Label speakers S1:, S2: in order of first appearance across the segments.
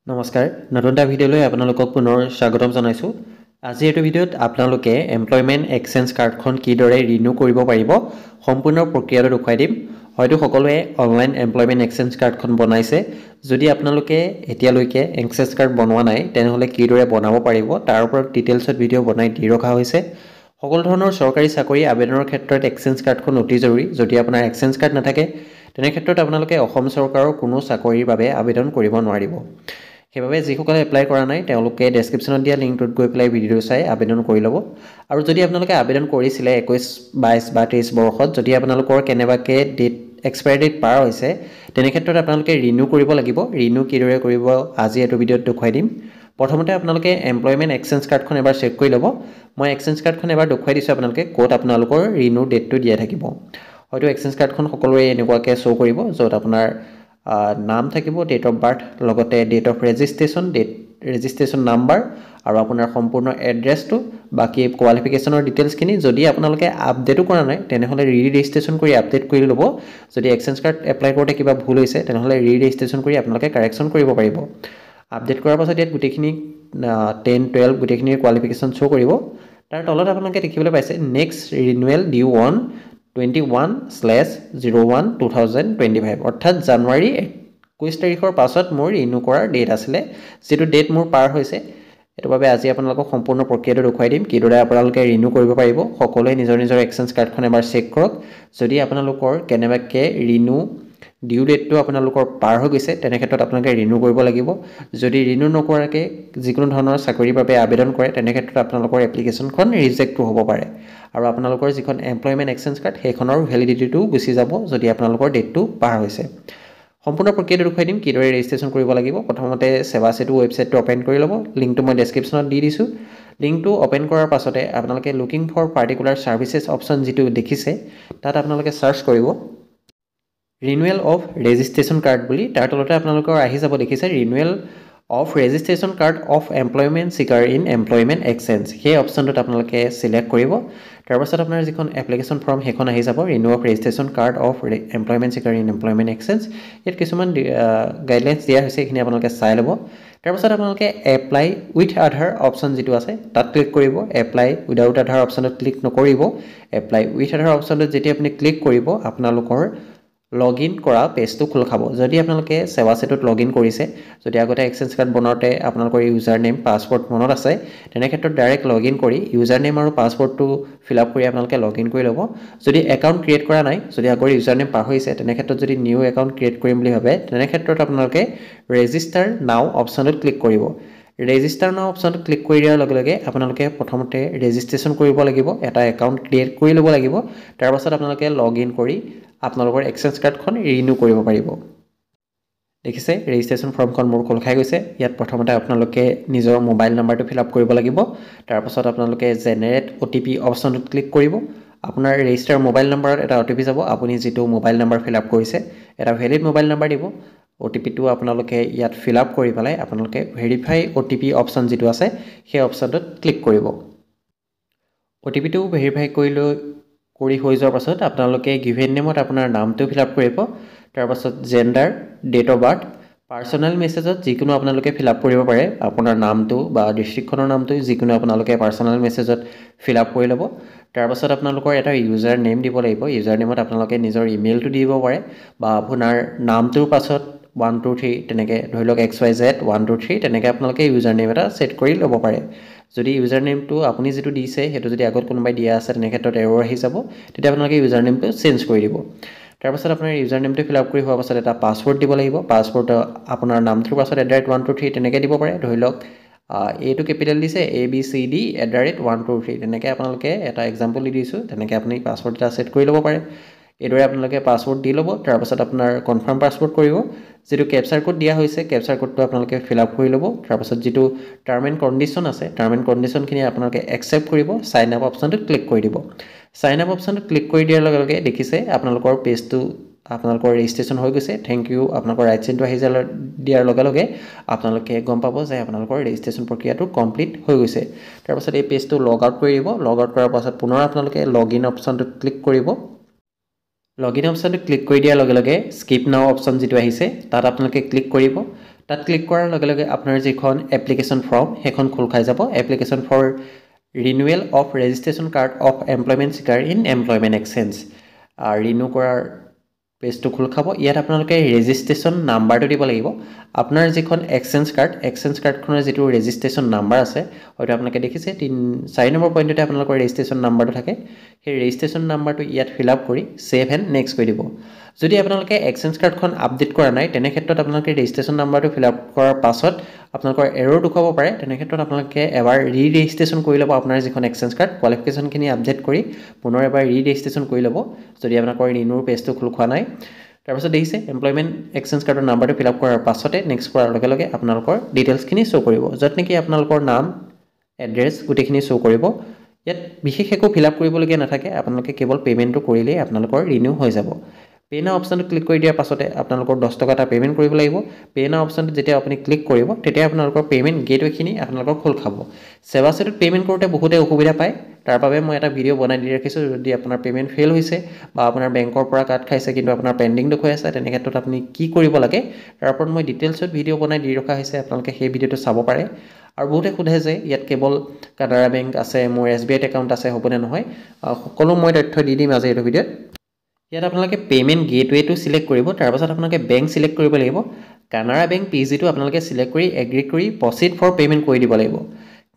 S1: নমস্কাৰ নতুন এটা ভিডিঅ'লৈ আপোনালোকক পুনৰ স্বাগতম জনাইছোঁ। আজি এইটো ভিডিঅ'ত আপোনালোকে এমপ্লয়মেণ্ট এক্সচেঞ্জ কাৰ্ডখন কিদৰে ৰিনিউ কৰিব পাৰিব সম্পূৰ্ণ প্ৰক্ৰিয়াটো দেখুৱাই দিম। হয়তো সকলোৱে অনলাইন এমপ্লয়মেণ্ট এক্সচেঞ্জ কাৰ্ডখন বনাইছে। যদি আপোনালোকে এতিয়ালৈকে এক্সচেঞ্জ কাৰ্ড বনোৱা নাই তেনেহ'লে কিদৰে বনাব পাৰিব তাৰ ওপৰত ডিটেইলছত ভিডিঅ' বনাই দি ৰখা হৈছে। সকলো ধৰণৰ চৰকাৰী চাকৰি আবেদনৰ ক্ষেত্ৰত এক্সচেঞ্জ কাৰ্ডখন অতি জৰুৰী। যদি আপোনাৰ এক্সচেঞ্জ কাৰ্ড নাথাকে তেনে ক্ষেত্ৰত আপোনালোকে অসম চৰকাৰৰ কোনো চাকৰিৰ বাবে আবেদন কৰিব নোৱাৰিব। সেইবাবে যিসকলে এপ্লাই কৰা নাই তেওঁলোকে ডেছক্ৰিপশ্যনত দিয়া লিংকটোত গৈ পেলাই ভিডিঅ' চাই আবেদন কৰি ল'ব। আৰু যদি আপোনালোকে আবেদন কৰিছিলে 21, 22 বা 23 বৰ্ষত যদি আপোনালোকৰ কেনেবাকৈ এক্সপায়াৰ ডেট পাৰ হৈছে তেনে ক্ষেত্ৰত আপোনালোকে ৰিনিউ কৰিব লাগিব। ৰিনিউ কিদৰে কৰিব আজি এইটো ভিডিঅ'ত দেখুৱাই দিম। প্ৰথমতে আপোনালোকে এমপ্লয়মেণ্ট এক্সচেঞ্জ কাৰ্ডখন এবাৰ চেক কৰি ল'ব। মই এক্সচেঞ্জ কাৰ্ডখন এবাৰ দেখুৱাই দিছোঁ আপোনালোকে ক'ত আপোনালোকৰ ৰিনিউ ডেটটো দিয়া থাকিব। হয়তো এক্সচেঞ্জ কাৰ্ডখন সকলোৱে এনেকুৱাকৈ শ্ব' কৰিব য'ত আপোনাৰ নাম থাকিব, ডেট অফ বাৰ্থ, লগতে ডেট অফ ৰেজিষ্ট্ৰেশ্যন নাম্বাৰ আৰু আপোনাৰ সম্পূৰ্ণ এড্ৰেছটো, বাকী কোৱালিফিকেশ্যনৰ ডিটেইলছখিনি। যদি আপোনালোকে আপডেটো কৰা নাই তেনেহ'লে ৰেজিষ্ট্ৰেশ্যন কৰি আপডেট কৰি ল'ব। যদি এক্সচেঞ্জ কাৰ্ড এপ্লাই কৰোঁতে কিবা ভুল হৈছে তেনেহ'লে ৰেজিষ্ট্ৰেশ্যন কৰি আপোনালোকে কাৰেকশ্যন কৰিব পাৰিব। আপডেট কৰাৰ পাছত ইয়াত গোটেইখিনি 10, 12 গোটেইখিনিৰ কোৱালিফিকেশ্যন শ্ব' কৰিব। তাৰ তলত আপোনালোকে দেখিবলৈ পাইছে নেক্সট ৰিনিউৱেল ডিউ অন 21/01/2025 অৰ্থাৎ জানুৱাৰী 21 তাৰিখৰ পাছত মোৰ ৰিনিউ কৰাৰ ডেট আছিলে, যিটো ডেট মোৰ পাৰ হৈছে। সেইটো বাবে আজি আপোনালোকক সম্পূৰ্ণ প্ৰক্ৰিয়াটো দেখুৱাই দিম কিদৰে আপোনালোকে ৰিনিউ কৰিব পাৰিব। সকলোৱে নিজৰ নিজৰ এক্সচেঞ্জ কাৰ্ডখন এবাৰ চেক কৰক। যদি আপোনালোকৰ কেনেবাকৈ ৰিনিউ ডিউ ডেটটো আপোনালোকৰ পাৰ হৈ গৈছে তেনে ক্ষেত্ৰত আপোনালোকে ৰিনিউ কৰিব লাগিব। যদি ৰিনিউ নকৰাকৈ যিকোনো ধৰণৰ চাকৰিৰ বাবে আবেদন কৰে তেনে ক্ষেত্ৰত আপোনালোকৰ এপ্লিকেশ্যনখন ৰিজেক্টো হ'ব পাৰে আৰু আপোনালোকৰ যিখন এমপ্লয়মেণ্ট এক্সচেঞ্জ কাৰ্ড সেইখনৰ ভেলিডিটিটো গুচি যাব যদি আপোনালোকৰ ডেটটো পাৰ হৈছে। সম্পূৰ্ণ প্ৰক্ৰিয়াটো দেখুৱাই দিম কিদৰে ৰেজিষ্ট্ৰেশ্যন কৰিব লাগিব। প্ৰথমতে সেৱা সেতু ৱেবছাইটটো অ'পেন কৰি ল'ব। লিংকটো মই ডেছক্ৰিপশ্যনত দি দিছোঁ। লিংকটো অ'পেন কৰাৰ পাছতে আপোনালোকে looking for particular services option যিটো দেখিছে তাত আপোনালোকে ছাৰ্চ কৰিব ৰিনিউৱেল অফ ৰেজিষ্ট্ৰেশ্যন কাৰ্ড বুলি। তাৰ তলতে আপোনালোকৰ আহি যাব দেখিছে renewal of registration card of employment seeker in employment exchange. সেই অপশ্যনটোত আপোনালোকে চিলেক্ট কৰিব। তাৰপাছত আপোনাৰ যিখন এপ্লিকেশ্যন ফৰ্ম সেইখন আহি যাব renew of registration card of employment seeker in employment exchange. ইয়াত কিছুমান গাইডলাইনছ দিয়া হৈছে, এইখিনি আপোনালোকে চাই ল'ব। তাৰপাছত আপোনালোকে এপ্লাই উইথ আধাৰ অপশ্যন যিটো আছে তাত ক্লিক কৰিব। এপ্লাই উইদাউট আধাৰ অপশ্যনত ক্লিক নকৰিব। এপ্লাই উইথ আধাৰ অপশ্যনটোত যেতিয়া আপুনি ক্লিক কৰিব আপোনালোকৰ লগ ইন কৰা পেজটো খোল খাব। যদি আপোনালোকে সেৱা সেতুত লগ ইন কৰিছে, যদি আগতে এক্সচেঞ্জ কাৰ্ড বনাওঁতে আপোনালোকৰ ইউজাৰ নেম পাছৱৰ্ড মনত আছে তেনে ক্ষেত্ৰত ডাইৰেক্ট লগ ইন কৰি ইউজাৰ নেম আৰু পাছৱৰ্ডটো ফিল আপ কৰি আপোনালোকে লগ ইন কৰি ল'ব। যদি একাউণ্ট ক্ৰিয়েট কৰা নাই, যদি আগৰ ইউজাৰ নেম পাহৰিছে তেনে ক্ষেত্ৰত যদি নিউ একাউণ্ট ক্ৰিয়েট কৰিম বুলি ভাবে তেনে ক্ষেত্ৰত আপোনালোকে ৰেজিষ্টাৰ নাও অপশ্যনত ক্লিক কৰিব। ৰেজিষ্টাৰ নাও অপশ্যনটো ক্লিক কৰি দিয়াৰ লগে লগে আপোনালোকে প্ৰথমতে ৰেজিষ্ট্ৰেশ্যন কৰিব লাগিব, এটা একাউণ্ট ক্ৰিয়েট কৰি ল'ব লাগিব। তাৰপাছত আপোনালোকে লগ ইন কৰি আপোনালোকৰ এক্সচেঞ্জ কাৰ্ডখন ৰিনিউ কৰিব পাৰিব। দেখিছে ৰেজিষ্ট্ৰেশ্যন ফৰ্মখন মোৰ খোল খাই গৈছে। ইয়াত প্ৰথমতে আপোনালোকে নিজৰ মোবাইল নাম্বাৰটো ফিল আপ কৰিব লাগিব। তাৰপাছত আপোনালোকে জেনেৰেট OTP অপশ্যনটোত ক্লিক কৰিব। আপোনাৰ ৰেজিষ্টাৰ মোবাইল নাম্বাৰত এটা OTP যাব। আপুনি যিটো মোবাইল নাম্বাৰ ফিল আপ কৰিছে এটা ভেলিড মোবাইল নাম্বাৰ দিব। OTPটো আপোনালোকে ইয়াত ফিল আপ কৰি পেলাই আপোনালোকে ভেৰিফাই OTP অপশ্যন যিটো আছে সেই অপশ্যনটোত ক্লিক কৰিব। OTPটো ভেৰিফাই কৰি হৈ যোৱাৰ পাছত আপোনালোকে গিভেন নেমত আপোনাৰ নামটো ফিল আপ কৰিব। তাৰপাছত gender, date of birth, personal মেছেজত যিকোনো আপোনালোকে ফিল আপ কৰিব পাৰে। আপোনাৰ নামটো বা ডিষ্ট্ৰিক্টখনৰ নামটো যিকোনো আপোনালোকে পাৰ্চনেল মেছেজত ফিল আপ কৰি ল'ব। তাৰপাছত আপোনালোকৰ এটা ইউজাৰ নেম দিব লাগিব। ইউজাৰ নেমত আপোনালোকে নিজৰ ইমেইলটো দিব পাৰে বা আপোনাৰ নামটোৰ পাছত 1 2 3 তেনেকৈ ধৰি লওক XYZ 1 2 3 তেনেকৈ আপোনালোকে ইউজাৰ নেম এটা ছেট কৰি ল'ব পাৰে। যদি ইউজাৰ নেমটো আপুনি যিটো দিছে সেইটো যদি আগত কোনোবাই দিয়া আছে তেনে ক্ষেত্ৰত এৰৰ আহি যাব, তেতিয়া আপোনালোকে ইউজাৰ নেমটো চেঞ্জ কৰি দিব। তাৰপাছত আপোনাৰ ইউজাৰ নেমটো ফিল আপ কৰি হোৱাৰ পাছত এটা পাছৱৰ্ড দিব লাগিব। পাছৱৰ্ড আপোনাৰ নামটোৰ পাছত @1 2 3 তেনেকৈ দিব পাৰে। ধৰি লওক এটো কেপিটেল দিছে ABCD @1 2 3 তেনেকৈ আপোনালোকে এটা এক্সাম্পল দি দিছোঁ, তেনেকৈ আপুনি পাছৱৰ্ড এটা ছেট কৰি ল'ব পাৰে। এইদৰে আপোনালোকে পাছৱৰ্ড দি ল'ব। তাৰপাছত আপোনাৰ কনফাৰ্ম পাছৱৰ্ড কৰিব। যিটো কেপচাৰ কোড দিয়া হৈছে কেপচাৰ কোডটো আপোনালোকে ফিল আপ কৰি ল'ব। তাৰপাছত যিটো টাৰ্ম এণ্ড কণ্ডিশ্যন আছে টাৰ্ম এণ্ড কণ্ডিশ্যনখিনি আপোনালোকে একচেপ্ট কৰিব। চাইন আপ অপশ্যনটোত ক্লিক কৰি দিব। চাইন আপ অপশ্যনটোত ক্লিক কৰি দিয়াৰ লগে লগে দেখিছে আপোনালোকৰ পেজটো আপোনালোকৰ ৰেজিষ্ট্ৰেশ্যন হৈ গৈছে। থেংক ইউ আপোনালোকৰ ৰাইট চাইনটো আহি দিয়াৰ লগে লগে আপোনালোকে গম পাব যে আপোনালোকৰ ৰেজিষ্ট্ৰেশ্যন প্ৰক্ৰিয়াটো কমপ্লিট হৈ গৈছে। তাৰপাছত এই পেজটো লগ আউট কৰি দিব। লগ আউট কৰাৰ পাছত পুনৰ আপোনালোকে লগ ইন অপশ্যনটোত ক্লিক কৰিব। লগ ইন অপশ্যনটো ক্লিক কৰি দিয়াৰ লগে লগে স্কিপ নাও অপশ্যন যিটো আহিছে তাত আপোনালোকে ক্লিক কৰিব। তাত ক্লিক কৰাৰ লগে লগে আপোনাৰ যিখন এপ্লিকেশ্যন ফৰ্ম সেইখন খোল খাই যাব application for renewal of registration card of employment seeker in employment exchange renew কৰাৰ পেজটো খোল খাব ইয়াত আপোনালোকে ৰেজিষ্ট্ৰেশ্যন নাম্বাৰটো দিব লাগিব আপোনাৰ যিখন এক্সচেঞ্জ কাৰ্ডখনৰ যিটো ৰেজিষ্ট্ৰেশ্যন নাম্বাৰ আছে হয়তো আপোনালোকে দেখিছে 4 নম্বৰ পইণ্টতে আপোনালোকৰ ৰেজিষ্ট্ৰেশ্যন নাম্বাৰটো থাকে সেই ৰেজিষ্ট্ৰেশ্যন নাম্বাৰটো ইয়াত ফিল আপ কৰি ছেভ এণ্ড নেক্সট কৰি দিব যদি আপোনালোকে এক্সচেঞ্জ কাৰ্ডখন আপডেট কৰা নাই তেনে ক্ষেত্ৰত আপোনালোকে ৰেজিষ্ট্ৰেশ্যন নাম্বাৰটো ফিল আপ কৰাৰ পাছত আপোনালোকৰ এৰৰ দেখুৱাব পাৰে তেনে ক্ষেত্ৰত আপোনালোকে এবাৰ ৰেজিষ্ট্ৰেশ্যন কৰি ল'ব আপোনাৰ যিখন এক্সচেঞ্জ কাৰ্ড কোৱালিফিকেশ্যনখিনি আপডেট কৰি পুনৰ এবাৰ ৰেজিষ্ট্ৰেশ্যন কৰি ল'ব যদি আপোনালোকৰ ৰিনিউৰ পেজটো খোল খোৱা নাই তাৰপিছত দেখিছে এমপ্লয়মেণ্ট এক্সচেঞ্জ কাৰ্ডৰ নাম্বাৰটো ফিল আপ কৰাৰ পাছতে নেক্সট কৰাৰ লগে লগে আপোনালোকৰ ডিটেইলছখিনি শ্ব' কৰিব য'ত নেকি আপোনালোকৰ নাম এড্ৰেছ গোটেইখিনি শ্ব' কৰিব ইয়াত বিশেষ একো ফিল আপ কৰিবলগীয়া নাথাকে আপোনালোকে কেৱল পে'মেণ্টটো কৰিলেই আপোনালোকৰ ৰিনিউ হৈ যাব পে' নাও অপশ্যনটো ক্লিক কৰি দিয়াৰ পাছতে আপোনালোকৰ 10 টকা এটা পে'মেণ্ট কৰিব লাগিব পে' নাও অপশ্যনটো যেতিয়া আপুনি ক্লিক কৰিব তেতিয়া আপোনালোকৰ পে'মেণ্ট গেটৱে'খিনি আপোনালোকৰ খোল খাব সেৱা সেতুত পে'মেণ্ট কৰোঁতে বহুতে অসুবিধা পায় তাৰ বাবে মই এটা ভিডিঅ' বনাই দি ৰাখিছোঁ যদি আপোনাৰ পে'মেণ্ট ফেইল হৈছে বা আপোনাৰ বেংকৰ পৰা কাট খাইছে কিন্তু আপোনাৰ পেণ্ডিং দেখুৱাই আছে তেনে ক্ষেত্ৰত আপুনি কি কৰিব লাগে তাৰ ওপৰত মই ডিটেইলছত ভিডিঅ' বনাই দি ৰখা হৈছে আপোনালোকে সেই ভিডিঅ'টো চাব পাৰে আৰু বহুতে সোধে যে ইয়াত কেৱল কানাড়া বেংক আছে মোৰ SBI একাউণ্ট আছে হ'বনে নহয় সকলো মই তথ্য দি দিম আজি এই ভিডিঅ'ত ইয়াত আপোনালোকে পে'মেণ্ট গেটৱে'টো সিলেক্ট কৰিব তাৰ পাছত আপোনালোকে বেংক সিলেক্ট কৰিব লাগিব কানাড়া বেংক PG-টো আপোনালোকে সিলেক্ট কৰি এগ্ৰি কৰি প্ৰচিড ফৰ পে'মেণ্ট কৰি দিব লাগিব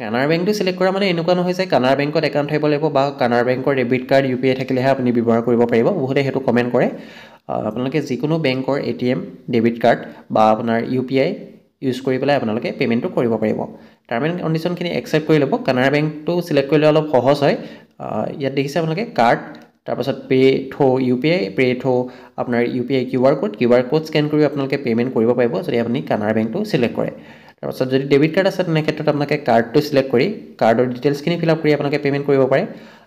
S1: কানাড়া বেংকটো সিলেক্ট কৰা মানে এনেকুৱা নহয় যে কানাড়া বেংকত একাউণ্ট থাকিব লাগিব বা কানাড়া বেংকৰ ডেবিট কাৰ্ড UPI থাকিলেহে আপুনি ব্যৱহাৰ কৰিব পাৰিব বহুতে সেইটো কমেণ্ট কৰে আপোনালোকে যিকোনো বেংকৰ ATM ডেবিট কাৰ্ড বা আপোনাৰ UPI ইউজ কৰি পেলাই আপোনালোকে পে'মেণ্টটো কৰিব পাৰিব টাৰ্ম এণ্ড কণ্ডিশ্যনখিনি একচেপ্ট কৰি ল'ব কানাড়া বেংকটো সিলেক্ট কৰিলে অলপ সহজ হয় ইয়াত দেখিছে আপোনালোকে কাৰ্ড তাৰপাছত pay' through UPI pay' through আপোনাৰ UPI QR কোড স্কেন কৰি আপোনালোকে পে'মেণ্ট কৰিব পাৰিব যদি আপুনি কানাড়া বেংকটো সিলেক্ট কৰে তাৰপাছত যদি ডেবিট কাৰ্ড আছে তেনে ক্ষেত্ৰত আপোনালোকে কাৰ্ডটো সিলেক্ট কৰি কাৰ্ডৰ ডিটেইলছখিনি ফিল আপ কৰি আপোনালোকে পে'মেণ্ট কৰিব পাৰে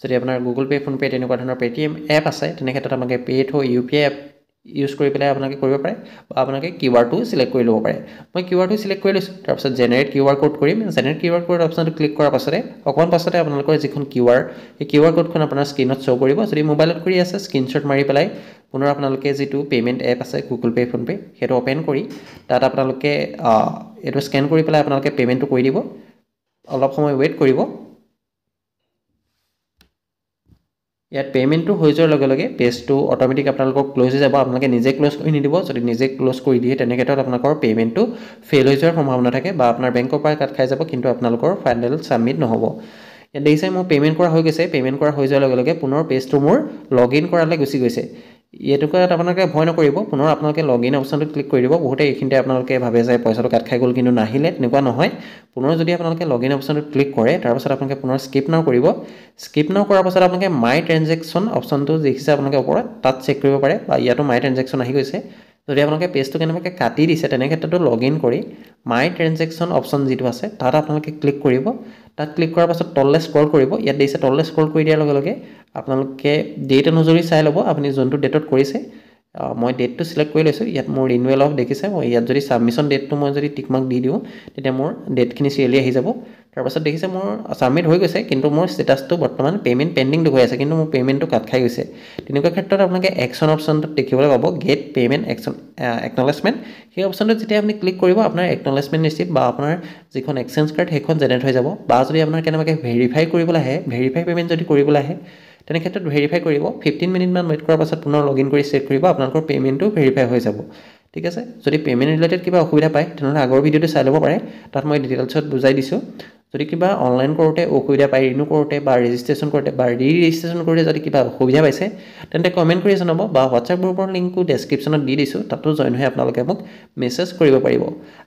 S1: যদি আপোনাৰ গুগল পে' ফোনপে' তেনেকুৱা ধৰণৰ পে'টিএম এপ আছে তেনে ক্ষেত্ৰত আপোনালোকে pay' through UPI app use কৰি পেলাই আপোনালোকে কৰিব পাৰে বা আপোনালোকে QR-টো সিলেক্ট কৰি ল'ব পাৰে মই QR-টো সিলেক্ট কৰি লৈছোঁ তাৰপিছত জেনেৰেট QR কোড কৰিম জেনেৰেট QR কোড অপশ্যনটো ক্লিক কৰাৰ পাছতে অকণমান পাছতে আপোনালোকৰ যিখন QR এই QR কোডখন আপোনাৰ স্ক্ৰীনত শ্ব' কৰিব যদি মোবাইলত কৰি আছে স্ক্ৰীনশ্বট মাৰি পেলাই পুনৰ আপোনালোকে যিটো পে'মেণ্ট এপ আছে গুগল পে' ফোনপে' সেইটো অ'পেন কৰি তাত আপোনালোকে এইটো স্কেন কৰি পেলাই আপোনালোকে পে'মেণ্টটো কৰি দিব অলপ সময় ৱেইট কৰিব ইয়াত পে'মেণ্টটো হৈ যোৱাৰ লগে লগে পেজটো অট'মেটিক আপোনালোকৰ ক্ল'জ হৈ যাব আপোনালোকে নিজে ক্ল'জ কৰি নিদিব যদি নিজে ক্ল'জ কৰি দিয়ে তেনে ক্ষেত্ৰত আপোনালোকৰ পে'মেণ্টটো ফেইল হৈ যোৱাৰ সম্ভাৱনা থাকে বা আপোনাৰ বেংকৰ পৰা কাট খাই যাব কিন্তু আপোনালোকৰ ফাইনেল ছাবমিট নহ'ব ইয়াত দেখিছে মোৰ পে'মেণ্ট কৰা হৈ গৈছে পে'মেণ্ট কৰা হৈ যোৱাৰ লগে লগে পুনৰ পেজটো মোৰ লগ ইন কৰালৈ গুচি গৈছে এইটোকাত আপোনালোকে ভয় নকৰিব পুনৰ আপোনালোকে লগ ইন অপশ্যনটো ক্লিক কৰি দিব বহুতে এইখিনিতে আপোনালোকে ভাবে যে পইচাটো কাট খাই গ'ল কিন্তু নাহিলে তেনেকুৱা নহয় পুনৰ যদি আপোনালোকে লগ ইন অপশ্যনটো ক্লিক কৰে তাৰপাছত আপোনালোকে পুনৰ স্কিপ নাও কৰিব স্কিপ নাও কৰাৰ পাছত আপোনালোকে মাই ট্ৰেঞ্জেকশ্যন অপশ্যনটো দেখিছে আপোনালোকে ওপৰত তাত চেক কৰিব পাৰে বা ইয়াতো মাই ট্ৰেঞ্জেকশ্যন আহি গৈছে যদি আপোনালোকে পেজটো কেনেবাকৈ কাটি দিছে তেনে ক্ষেত্ৰতো লগ ইন কৰি মাই ট্ৰেঞ্জেকশ্যন অপশ্যন যিটো আছে তাত আপোনালোকে ক্লিক কৰিব তাত ক্লিক কৰাৰ পাছত তললৈ স্ক্ৰল কৰিব ইয়াত দেখিছে তললৈ স্ক্ৰল কৰি দিয়াৰ লগে লগে আপোনালোকে ডেট অনুযায়ী চাই ল'ব আপুনি যোনটো ডেটত কৰিছে মই ডেটটো সিলেক্ট কৰি লৈছোঁ ইয়াত মোৰ ৰিনিউৱেল অফ দেখিছে মই ইয়াত যদি ছাবমিশ্যন ডেটটো মই যদি টিক মাৰ্ক দি দিওঁ তেতিয়া মোৰ ডেটখিনি চিৰিয়েলি আহি যাব তাৰপাছত দেখিছে মোৰ ছাবমিট হৈ গৈছে কিন্তু মোৰ ষ্টেটাছটো বৰ্তমান পে'মেণ্ট পেণ্ডিং দেখুৱাই আছে কিন্তু মোৰ পে'মেণ্টটো কাট খাই গৈছে তেনেকুৱা ক্ষেত্ৰত আপোনালোকে একশ্যন অপশ্যনটোত দেখিবলৈ পাব গেট পে'মেণ্ট একনলেজমেণ্ট সেই অপশ্যনটোত যেতিয়া আপুনি ক্লিক কৰিব আপোনাৰ একনলেজমেণ্ট ৰিচিপ্ট বা আপোনাৰ যিখন এক্সচেঞ্জ কাৰ্ড সেইখন জেনেৰেট হৈ যাব বা যদি আপোনাৰ কেনেবাকৈ ভেৰিফাই কৰিবলৈ আহে ভেৰিফাই পে'মেণ্ট যদি কৰিবলৈ আহে তেনে ক্ষেত্ৰত ভেৰিফাই কৰিব 15 মিনিটমান ৱেইট কৰাৰ পাছত পুনৰ লগ ইন কৰি চেক কৰিব আপোনালোকৰ পে'মেণ্টটো ভেৰিফাই হৈ যাব ঠিক আছে যদি পে'মেণ্ট ৰিলেটেড কিবা অসুবিধা পায় তেনেহ'লে আগৰ ভিডিঅ'টো চাই ল'ব পাৰে তাত মই ডিটেইলছত বুজাই দিছোঁ যদি কিবা অনলাইন কৰোঁতে অসুবিধা পায় ৰিনিউ কৰোঁতে বা ৰেজিষ্ট্ৰেশ্যন কৰোঁতে বা ৰেজিষ্ট্ৰেশ্যন কৰোঁতে যদি কিবা অসুবিধা পাইছে তেন্তে কমেণ্ট কৰি জনাব বা হোৱাটছআপ গ্ৰুপৰ লিংকটো ডেছক্ৰিপশ্যনত দি দিছোঁ তাতো জইন হৈ আপোনালোকে মোক মেছেজ কৰিব পাৰিব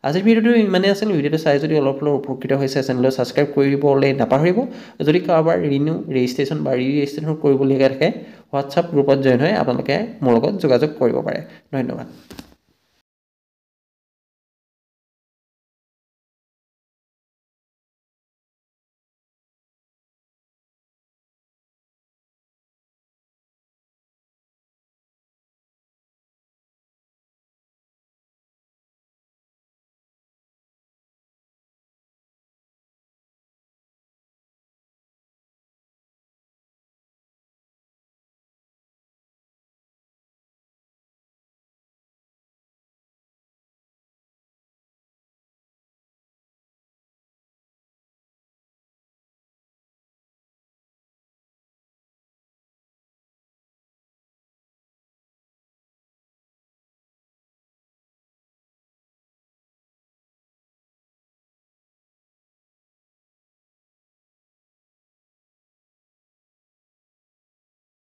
S1: আজিৰ ভিডিঅ'টো ইমানেই আছিল ভিডিঅ'টো চাই যদি অলপ উপকৃত হৈছে চেনেলটো ছাবস্ক্ৰাইব কৰিবলৈ নাপাহৰিব যদি কাৰোবাৰ ৰিনিউ ৰেজিষ্ট্ৰেশ্যন বা ৰেজিষ্ট্ৰেশ্যন কৰিবলগীয়া থাকে হোৱাটছআপ গ্ৰুপত জইন হৈ আপোনালোকে মোৰ লগত যোগাযোগ কৰিব পাৰে ধন্যবাদ